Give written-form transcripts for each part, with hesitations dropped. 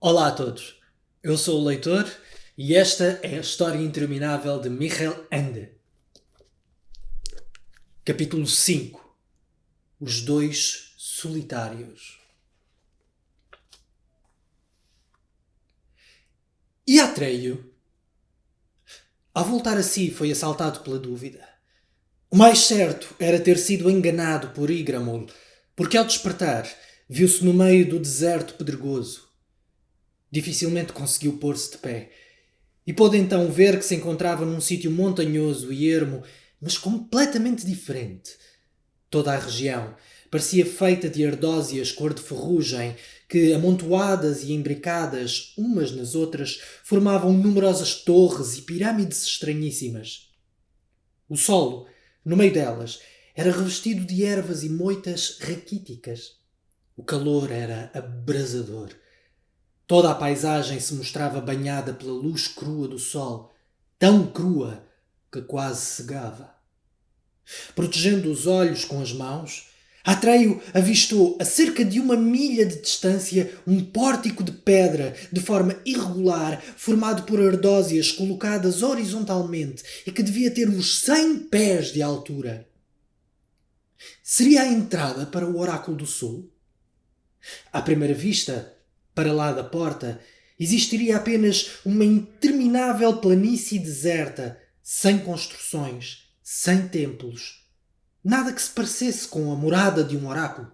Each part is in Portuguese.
Olá a todos, eu sou o Leitor e esta é a história interminável de Michael Ende. Capítulo 5. Os dois solitários. E Atreio? Ao voltar a si foi assaltado pela dúvida. O mais certo era ter sido enganado por Igramol, porque ao despertar viu-se no meio do deserto pedregoso. Dificilmente conseguiu pôr-se de pé e pôde então ver que se encontrava num sítio montanhoso e ermo, mas completamente diferente. Toda a região parecia feita de ardósias cor de ferrugem que, amontoadas e imbricadas umas nas outras, formavam numerosas torres e pirâmides estranhíssimas. O solo, no meio delas, era revestido de ervas e moitas raquíticas. O calor era abrasador. Toda a paisagem se mostrava banhada pela luz crua do sol, tão crua que quase cegava. Protegendo os olhos com as mãos, Atreio avistou a cerca de 1 milha de distância um pórtico de pedra de forma irregular, formado por ardósias colocadas horizontalmente e que devia ter uns 100 pés de altura. Seria a entrada para o Oráculo do Sul? À primeira vista, para lá da porta, existiria apenas uma interminável planície deserta, sem construções, sem templos. Nada que se parecesse com a morada de um oráculo.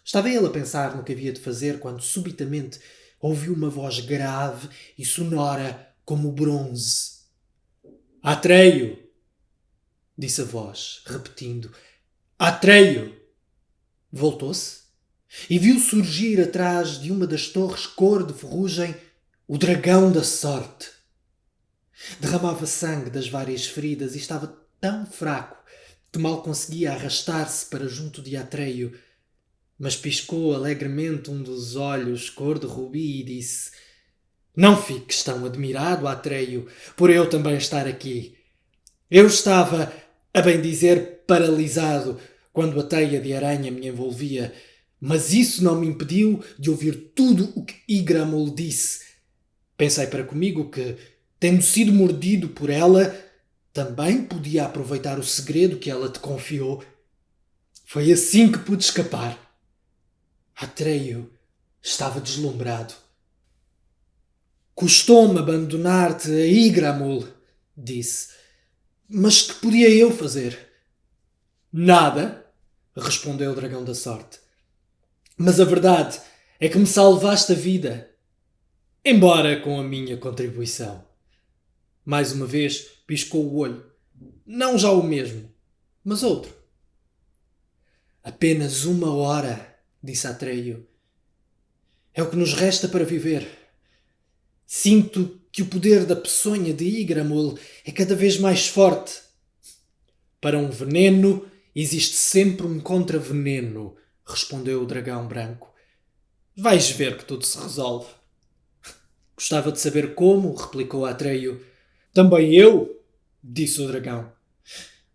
Estava ele a pensar no que havia de fazer quando subitamente ouviu uma voz grave e sonora como bronze. Atreio! Disse a voz, repetindo. Atreio! Voltou-se e viu surgir atrás de uma das torres cor de ferrugem o dragão da sorte. Derramava sangue das várias feridas e estava tão fraco que mal conseguia arrastar-se para junto de Atreio, mas piscou alegremente um dos olhos cor de rubi e disse: Não fiques tão admirado, Atreio, por eu também estar aqui. Eu estava, a bem dizer, paralisado quando a teia de aranha me envolvia, mas isso não me impediu de ouvir tudo o que Igramol disse. Pensei para comigo que, tendo sido mordido por ela, também podia aproveitar o segredo que ela te confiou. Foi assim que pude escapar. Atreio estava deslumbrado. Custou-me abandonar-te a Igramol, disse. Mas que podia eu fazer? Nada, respondeu o dragão da sorte. Mas a verdade é que me salvaste a vida, embora com a minha contribuição. Mais uma vez piscou o olho. Não já o mesmo, mas outro. Apenas 1 hora, disse Atreio. É o que nos resta para viver. Sinto que o poder da peçonha de Igramol é cada vez mais forte. Para um veneno existe sempre um contraveneno, respondeu o dragão branco. Vais ver que tudo se resolve. Gostava de saber como, replicou Atreio. Também eu, disse o dragão.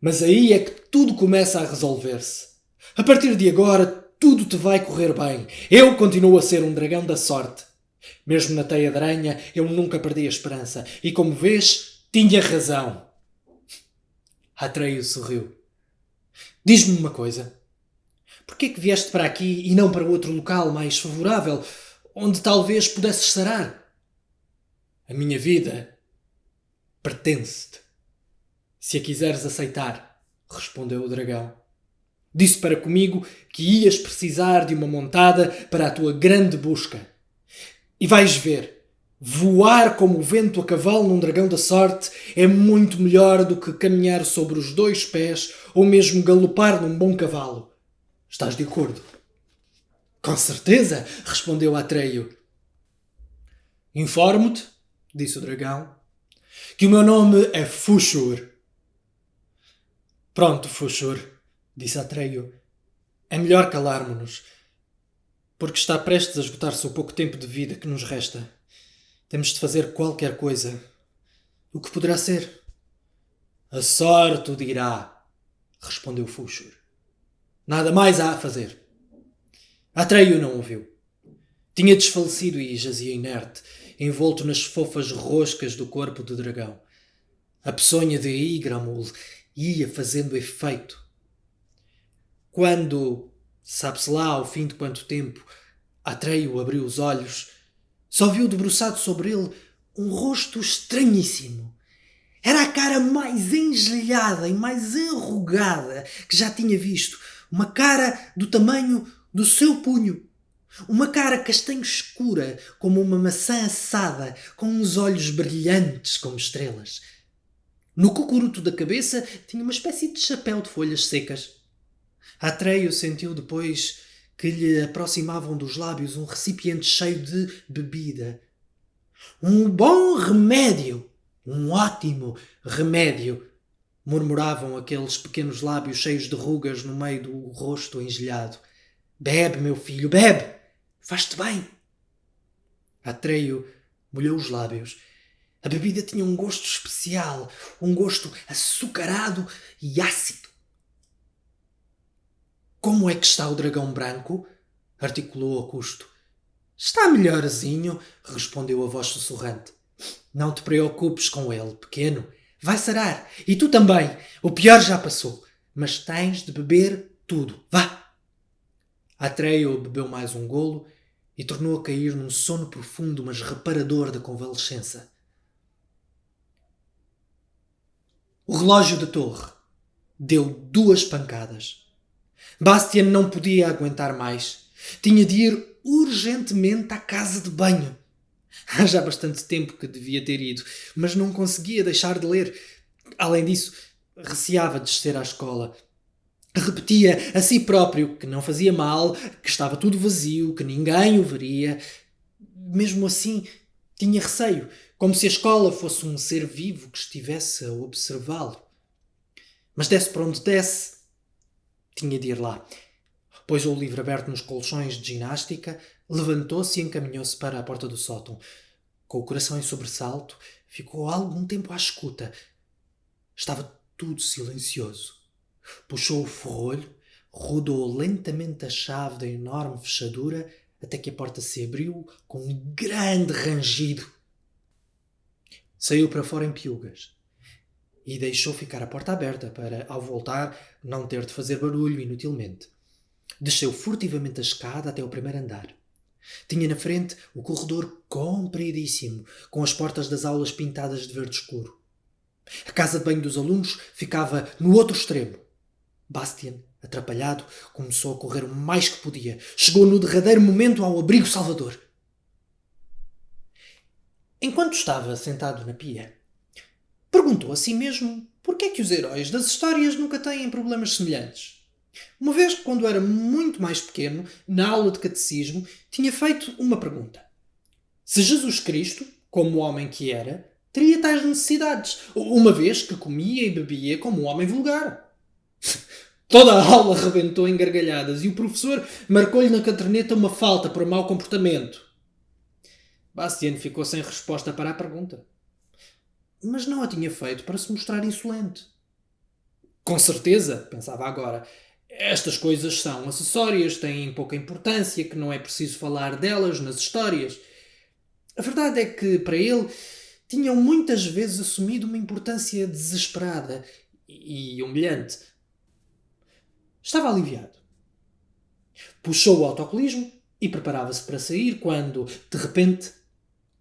Mas aí é que tudo começa a resolver-se. A partir de agora, tudo te vai correr bem. Eu continuo a ser um dragão da sorte. Mesmo na teia de aranha, eu nunca perdi a esperança. E como vês, tinha razão. Atreio sorriu. Diz-me uma coisa. Por que é que vieste para aqui e não para outro local mais favorável, onde talvez pudesses sarar? A minha vida pertence-te. Se a quiseres aceitar, respondeu o dragão. Disse para comigo que ias precisar de uma montada para a tua grande busca. E vais ver, voar como o vento a cavalo num dragão da sorte é muito melhor do que caminhar sobre os 2 pés ou mesmo galopar num bom cavalo. Estás de acordo? Com certeza, respondeu Atreio. Informo-te, disse o dragão, que o meu nome é Fushur. Pronto, Fushur, disse Atreio. É melhor calarmo-nos, porque está prestes a esgotar-se o pouco tempo de vida que nos resta. Temos de fazer qualquer coisa. O que poderá ser? A sorte o dirá, respondeu Fushur. Nada mais há a fazer. Atreio não ouviu. Tinha desfalecido e jazia inerte, envolto nas fofas roscas do corpo do dragão. A peçonha de Igramul ia fazendo efeito. Quando, sabe-se lá ao fim de quanto tempo, Atreio abriu os olhos, só viu debruçado sobre ele um rosto estranhíssimo. Era a cara mais engelhada e mais enrugada que já tinha visto. Uma cara do tamanho do seu punho. Uma cara castanho escura, como uma maçã assada, com uns olhos brilhantes como estrelas. No cocuruto da cabeça tinha uma espécie de chapéu de folhas secas. Atreio sentiu depois que lhe aproximavam dos lábios um recipiente cheio de bebida. Um bom remédio! Um ótimo remédio! Murmuravam aqueles pequenos lábios cheios de rugas no meio do rosto engelhado. Bebe, meu filho, bebe! Faz-te bem! Atreio molhou os lábios. A bebida tinha um gosto especial, um gosto açucarado e ácido. Como é que está o dragão branco? Articulou a custo. Está melhorzinho, respondeu a voz sussurrante. Não te preocupes com ele, pequeno. Vai sarar. E tu também. O pior já passou. Mas tens de beber tudo. Vá! Atreio bebeu mais um golo e tornou a cair num sono profundo, mas reparador da convalescença. O relógio da torre deu 2 pancadas. Bastian não podia aguentar mais. Tinha de ir urgentemente à casa de banho. Há já bastante tempo que devia ter ido, mas não conseguia deixar de ler. Além disso, receava descer à escola. Repetia a si próprio que não fazia mal, que estava tudo vazio, que ninguém o veria. Mesmo assim, tinha receio, como se a escola fosse um ser vivo que estivesse a observá-lo. Mas desse para onde desse, tinha de ir lá. Pôs o livro aberto nos colchões de ginástica, levantou-se e encaminhou-se para a porta do sótão. Com o coração em sobressalto, ficou algum tempo à escuta. Estava tudo silencioso. Puxou o ferrolho, rodou lentamente a chave da enorme fechadura até que a porta se abriu com um grande rangido. Saiu para fora em piugas e deixou ficar a porta aberta para, ao voltar, não ter de fazer barulho inutilmente. Desceu furtivamente a escada até ao primeiro andar. Tinha na frente o corredor compridíssimo, com as portas das aulas pintadas de verde escuro. A casa de banho dos alunos ficava no outro extremo. Bastian, atrapalhado, começou a correr o mais que podia. Chegou no derradeiro momento ao abrigo salvador. Enquanto estava sentado na pia, perguntou a si mesmo por que é que os heróis das histórias nunca têm problemas semelhantes. Uma vez, quando era muito mais pequeno, na aula de catecismo, tinha feito uma pergunta. Se Jesus Cristo, como homem que era, teria tais necessidades, uma vez que comia e bebia como um homem vulgar. Toda a aula rebentou em gargalhadas e o professor marcou-lhe na caderneta uma falta por mau comportamento. Bastian ficou sem resposta para a pergunta. Mas não a tinha feito para se mostrar insolente. Com certeza, pensava agora, estas coisas são acessórias, têm pouca importância, que não é preciso falar delas nas histórias. A verdade é que, para ele, tinham muitas vezes assumido uma importância desesperada e humilhante. Estava aliviado. Puxou o autocolismo e preparava-se para sair quando, de repente,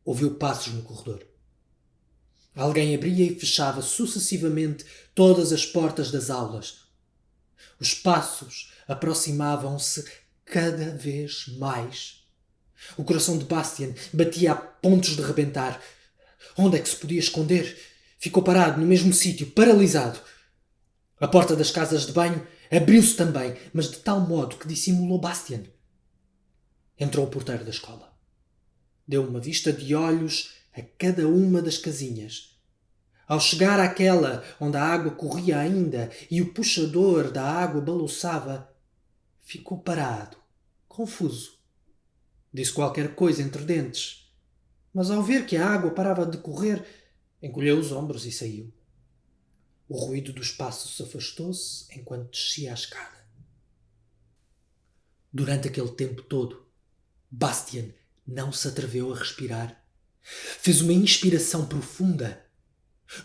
ouviu passos no corredor. Alguém abria e fechava sucessivamente todas as portas das aulas. Os passos aproximavam-se cada vez mais. O coração de Bastian batia a pontos de rebentar. Onde é que se podia esconder? Ficou parado no mesmo sítio, paralisado. A porta das casas de banho abriu-se também, mas de tal modo que dissimulou Bastian. Entrou o porteiro da escola. Deu uma vista de olhos a cada uma das casinhas. Ao chegar àquela onde a água corria ainda e o puxador da água balouçava, ficou parado, confuso. Disse qualquer coisa entre dentes, mas ao ver que a água parava de correr, encolheu os ombros e saiu. O ruído dos passos afastou-se enquanto descia a escada. Durante aquele tempo todo, Bastian Não se atreveu a respirar. Fez uma inspiração profunda.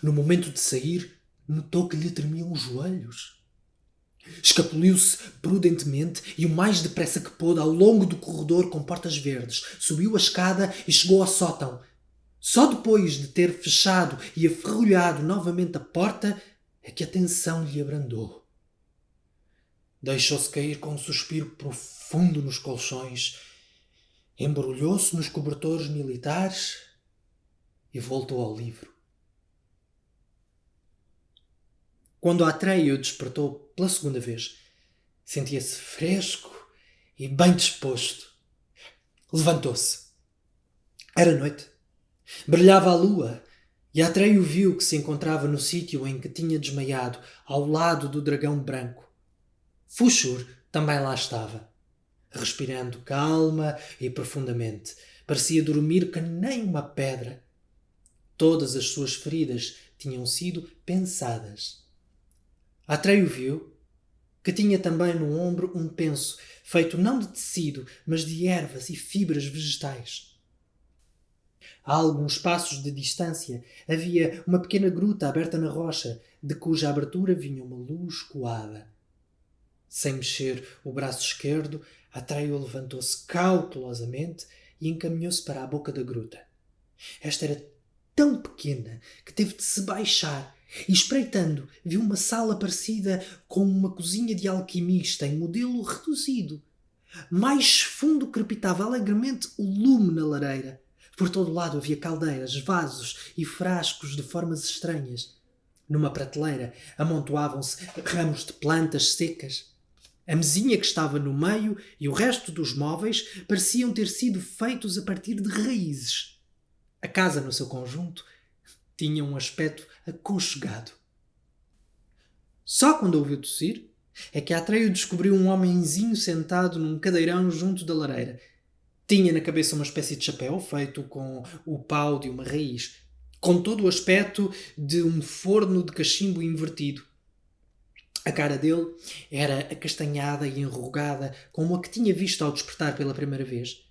No momento de sair, notou que lhe tremiam os joelhos. Escapuliu-se prudentemente e o mais depressa que pôde ao longo do corredor com portas verdes. Subiu a escada e chegou ao sótão. Só depois de ter fechado e aferrolhado novamente a porta é que a tensão lhe abrandou. Deixou-se cair com um suspiro profundo nos colchões, embrulhou-se nos cobertores militares e voltou ao livro. Quando Atreio despertou pela segunda vez, sentia-se fresco e bem disposto. Levantou-se. Era noite. Brilhava a lua e Atreio viu que se encontrava no sítio em que tinha desmaiado, ao lado do dragão branco. Fuxur também lá estava, respirando calma e profundamente. Parecia dormir que nem uma pedra. Todas as suas feridas tinham sido pensadas. Atreio viu que tinha também no ombro um penso, feito não de tecido, mas de ervas e fibras vegetais. A alguns passos de distância havia uma pequena gruta aberta na rocha, de cuja abertura vinha uma luz coada. Sem mexer o braço esquerdo, Atreio levantou-se cautelosamente e encaminhou-se para a boca da gruta. Esta era tão pequena que teve de se baixar e, espreitando, viu uma sala parecida com uma cozinha de alquimista em modelo reduzido. Mais fundo crepitava alegremente o lume na lareira. Por todo lado havia caldeiras, vasos e frascos de formas estranhas. Numa prateleira amontoavam-se ramos de plantas secas. A mesinha que estava no meio e o resto dos móveis pareciam ter sido feitos a partir de raízes. A casa, no seu conjunto, tinha um aspecto aconchegado. Só quando ouviu tossir é que Atreio descobriu um homenzinho sentado num cadeirão junto da lareira. Tinha na cabeça uma espécie de chapéu feito com o pau de uma raiz, com todo o aspecto de um forno de cachimbo invertido. A cara dele era acastanhada e enrugada, como a que tinha visto ao despertar pela primeira vez.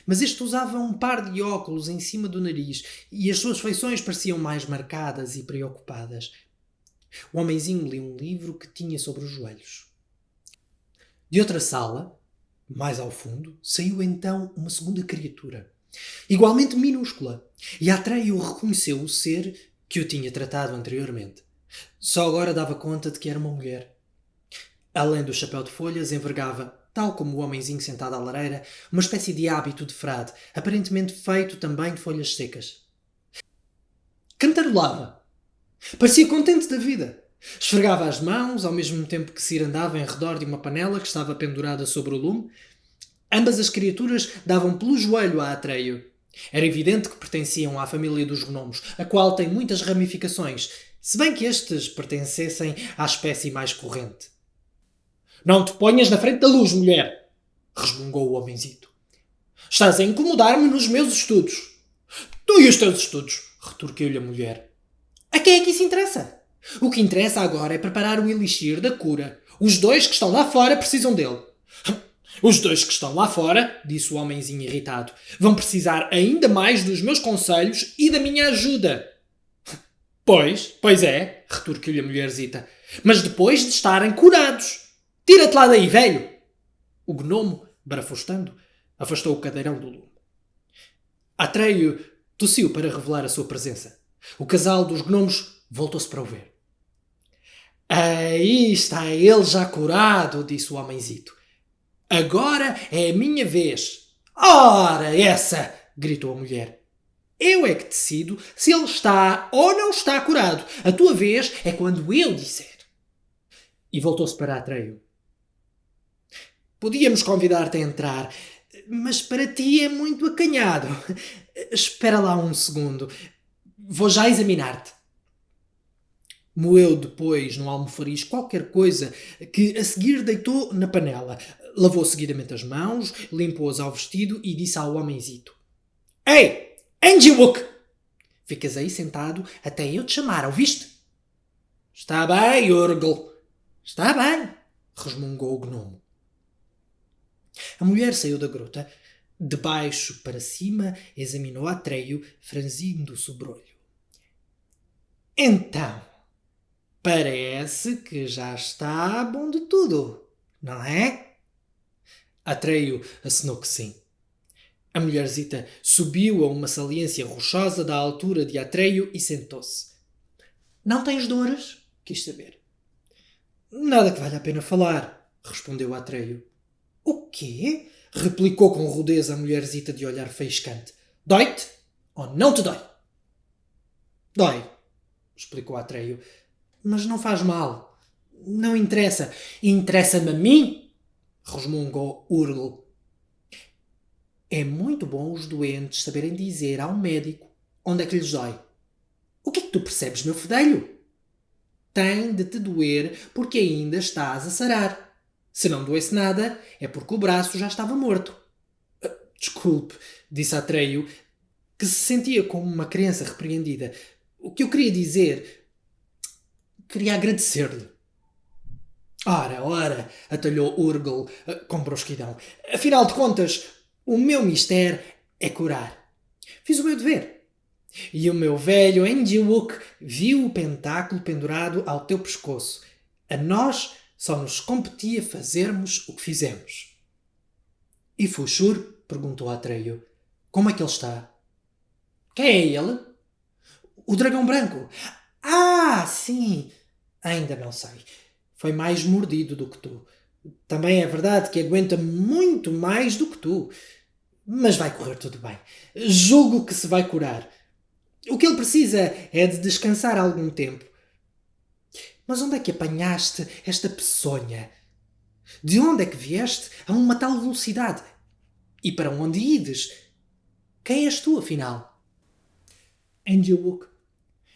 Mas este usava um par de óculos em cima do nariz e as suas feições pareciam mais marcadas e preocupadas. O homenzinho lia um livro que tinha sobre os joelhos. De outra sala, mais ao fundo, saiu então uma segunda criatura, igualmente minúscula, e Atreio reconheceu o ser que o tinha tratado anteriormente. Só agora dava conta de que era uma mulher. Além do chapéu de folhas, envergava, tal como o homenzinho sentado à lareira, uma espécie de hábito de frade, aparentemente feito também de folhas secas. Cantarolava. Parecia contente da vida. Esfregava as mãos, ao mesmo tempo que se irandava em redor de uma panela que estava pendurada sobre o lume. Ambas as criaturas davam pelo joelho a Atreio. Era evidente que pertenciam à família dos gnomos, a qual tem muitas ramificações, se bem que estes pertencessem à espécie mais corrente. «Não te ponhas na frente da luz, mulher!» resmungou o homenzito. «Estás a incomodar-me nos meus estudos!» «Tu e os teus estudos!» retorquiu-lhe a mulher. «A quem é que isso interessa? O que interessa agora é preparar o elixir da cura. Os dois que estão lá fora precisam dele.» «Os dois que estão lá fora», disse o homenzinho irritado, «vão precisar ainda mais dos meus conselhos e da minha ajuda.» Pois é», retorquiu-lhe a mulherzita, «mas depois de estarem curados. Tira-te lá daí, velho!» O gnomo, barafustando, afastou o cadeirão do lume. Atreio tossiu para revelar a sua presença. O casal dos gnomos voltou-se para o ver. «Aí está ele já curado», disse o homenzito. «Agora é a minha vez.» «Ora, essa!» gritou a mulher. «Eu é que decido se ele está ou não está curado. A tua vez é quando eu disser.» E voltou-se para Atreio. «Podíamos convidar-te a entrar, mas para ti é muito acanhado. Espera lá um segundo. Vou já examinar-te.» Moeu depois no almofariz qualquer coisa que a seguir deitou na panela. Lavou seguidamente as mãos, limpou-as ao vestido e disse ao homenzito: «Ei, Angiwook! Ficas aí sentado até eu te chamar, ouviste?» «Está bem, Urgle. Está bem», resmungou o gnomo. A mulher saiu da gruta, De baixo para cima, examinou Atreio, franzindo o sobrolho. Então, parece que já está bom de tudo, não é? Atreio acenou que sim. A mulherzita subiu a uma saliência rochosa da altura de Atreio e sentou-se. Não tens dores? Quis saber. Nada que valha a pena falar, respondeu Atreio. O quê? Replicou com rudeza a mulherzita de olhar faiscante. Dói-te ou não te dói? Dói, explicou Atreio. Mas não faz mal. Não interessa. Interessa-me a mim? Resmungou Urgle. É muito bom os doentes saberem dizer ao médico onde é que lhes dói. O que é que tu percebes, meu fedelho? Tem de te doer porque ainda estás a sarar. Se não doesse nada, é porque o braço já estava morto. Desculpe, disse Atreio, que se sentia como uma criança repreendida. O que eu queria dizer... Queria agradecer-lhe. Ora, atalhou Urgle com brusquidão. Afinal de contas, o meu mistério é curar. Fiz o meu dever. E o meu velho Endiwook viu o pentáculo pendurado ao teu pescoço. A nós só nos competia fazermos o que fizemos. E Fuxur? Perguntou Atreio. Como é que ele está? Quem é ele? O dragão branco. Ah, sim. Ainda não sei. Foi mais mordido do que tu. Também é verdade que aguenta muito mais do que tu. Mas vai correr tudo bem. Julgo que se vai curar. O que ele precisa é de descansar algum tempo. Mas onde é que apanhaste esta peçonha? De onde é que vieste a uma tal velocidade? E para onde ides? Quem és tu, afinal? Endiwook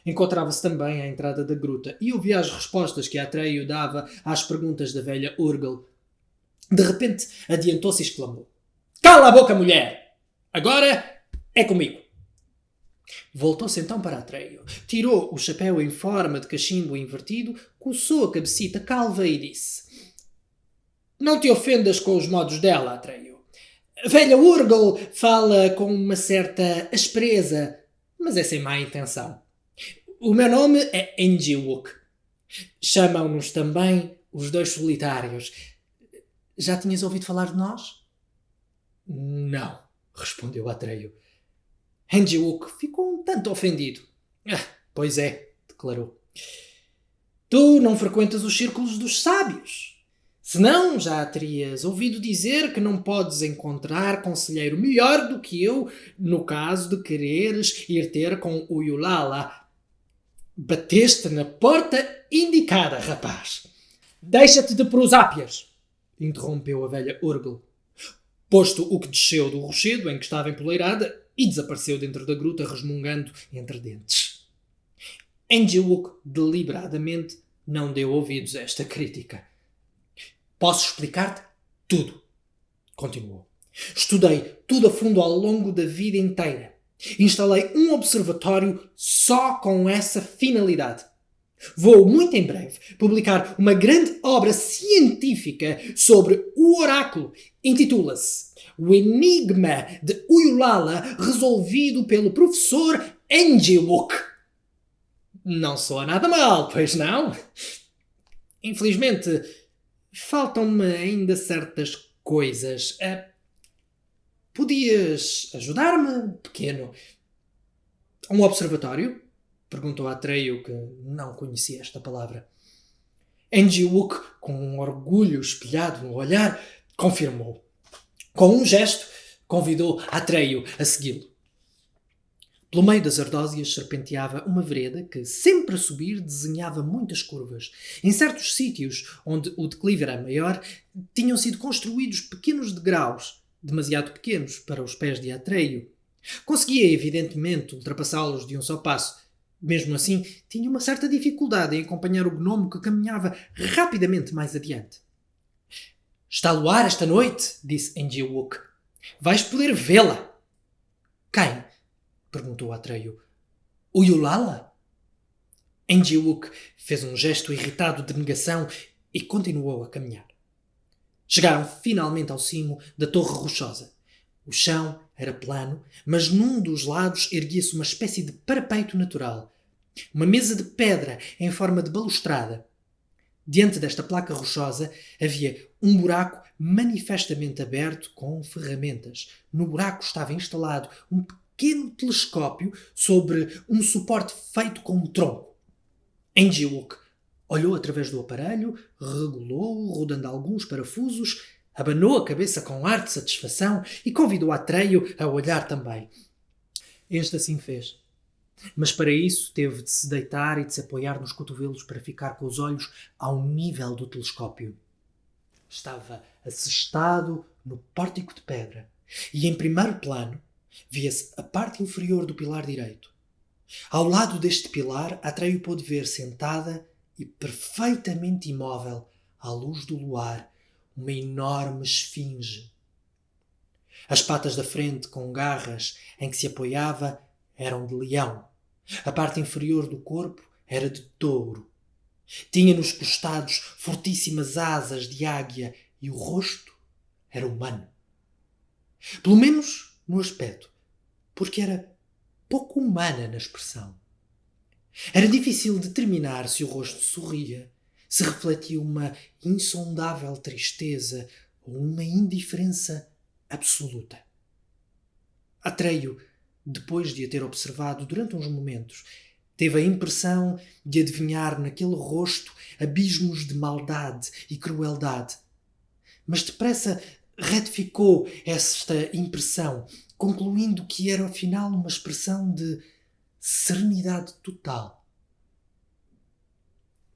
encontrava-se também à entrada da gruta e ouvia as respostas que Atreio dava às perguntas da velha Urgle. De repente, adiantou-se e exclamou. Cala a boca, mulher! Agora é comigo! Voltou-se então para Atreio, tirou o chapéu em forma de cachimbo invertido, coçou a cabecita calva e disse: Não te ofendas com os modos dela, Atreio. A velha Urgle fala com uma certa aspereza, mas é sem má intenção. O meu nome é Endiwook. Chamam-nos também os dois solitários. Já tinhas ouvido falar de nós? Não, respondeu Atreio. Endiwook ficou um tanto ofendido. Pois é, declarou. Tu não frequentas os círculos dos sábios. Senão já terias ouvido dizer que não podes encontrar conselheiro melhor do que eu no caso de quereres ir ter com o Yulala. Bateste na porta indicada, rapaz. Deixa-te de prosápias, interrompeu a velha Urgle. Posto o que desceu do rochedo em que estava empoleirada e desapareceu dentro da gruta resmungando entre dentes. Endiwook deliberadamente não deu ouvidos a esta crítica. Posso explicar-te tudo, continuou. Estudei tudo a fundo ao longo da vida inteira. Instalei um observatório só com essa finalidade. Vou, muito em breve, publicar uma grande obra científica sobre o oráculo. Intitula-se O Enigma de Uyulala resolvido pelo professor Endiwook. Não soa nada mal, pois não? Infelizmente, faltam-me ainda certas coisas. Podias ajudar-me, pequeno? Um observatório? Perguntou Atreio, que não conhecia esta palavra. Endiwook, com um orgulho espelhado no olhar, confirmou. Com um gesto, convidou Atreio a segui-lo. Pelo meio das ardósias serpenteava uma vereda que, sempre a subir, desenhava muitas curvas. Em certos sítios, onde o declive era maior, tinham sido construídos pequenos degraus, demasiado pequenos para os pés de Atreio. Conseguia, evidentemente, ultrapassá-los de um só passo. Mesmo assim, tinha uma certa dificuldade em acompanhar o gnomo que caminhava rapidamente mais adiante. Está a luar esta noite, disse Endiwook. Vais poder vê-la. Quem? Perguntou Atreio. O Yulala? Endiwook fez um gesto irritado de negação e continuou a caminhar. Chegaram finalmente ao cimo da torre rochosa. O chão era plano, mas num dos lados erguia-se uma espécie de parapeito natural. Uma mesa de pedra em forma de balustrada. Diante desta placa rochosa havia um buraco manifestamente aberto com ferramentas. No buraco estava instalado um pequeno telescópio sobre um suporte feito com um tronco. Enjiwook olhou através do aparelho, regulou-o, rodando alguns parafusos, abanou a cabeça com ar de satisfação e convidou Atreio a olhar também. Este assim fez. Mas para isso teve de se deitar e de se apoiar nos cotovelos para ficar com os olhos ao nível do telescópio. Estava assestado no pórtico de pedra e em primeiro plano via-se a parte inferior do pilar direito. Ao lado deste pilar, Atreio pôde ver sentada e perfeitamente imóvel, à luz do luar, uma enorme esfinge. As patas da frente, com garras em que se apoiava, eram de leão. A parte inferior do corpo era de touro. Tinha nos costados fortíssimas asas de águia e o rosto era humano. Pelo menos no aspecto, porque era pouco humana na expressão. Era difícil determinar se o rosto sorria, se refletia uma insondável tristeza ou uma indiferença absoluta. Atreio, depois de a ter observado durante uns momentos, teve a impressão de adivinhar naquele rosto abismos de maldade e crueldade. Mas depressa retificou esta impressão, concluindo que era afinal uma expressão de serenidade total.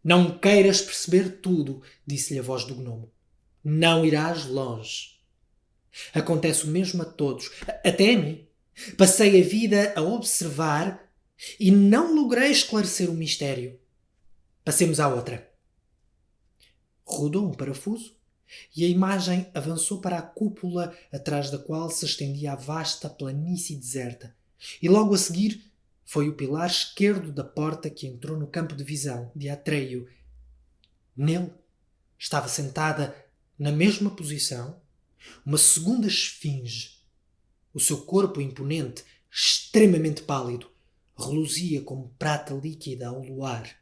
Não queiras perceber tudo, disse-lhe a voz do gnomo. Não irás longe. Acontece o mesmo a todos, até a mim. Passei a vida a observar e não logrei esclarecer o mistério. Passemos à outra. Rodou um parafuso e a imagem avançou para a cúpula atrás da qual se estendia a vasta planície deserta. E logo a seguir foi o pilar esquerdo da porta que entrou no campo de visão de Atreio. Nele estava sentada, na mesma posição, uma segunda esfinge. O seu corpo imponente, extremamente pálido, reluzia como prata líquida ao luar.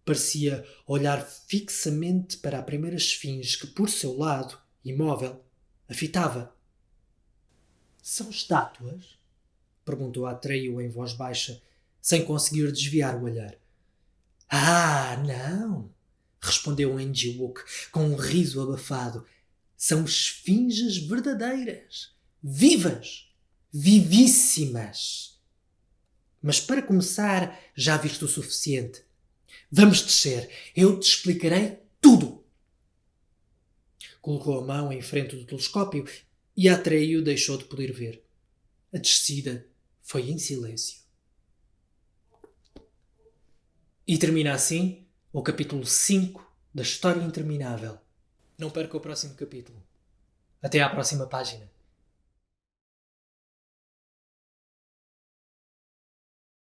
Parecia olhar fixamente para a primeira esfinge que, por seu lado, imóvel, a fitava. São estátuas? Perguntou Atreio em voz baixa, sem conseguir desviar o olhar. Ah, não! Respondeu Enjiwook com um riso abafado. São esfinges verdadeiras, vivas, vivíssimas. Mas para começar, já viste o suficiente. Vamos descer, eu te explicarei tudo. Colocou a mão em frente do telescópio e Atreio deixou de poder ver. A descida foi em silêncio. E termina assim o capítulo 5 da História Interminável. Não perca o próximo capítulo. Até à próxima página.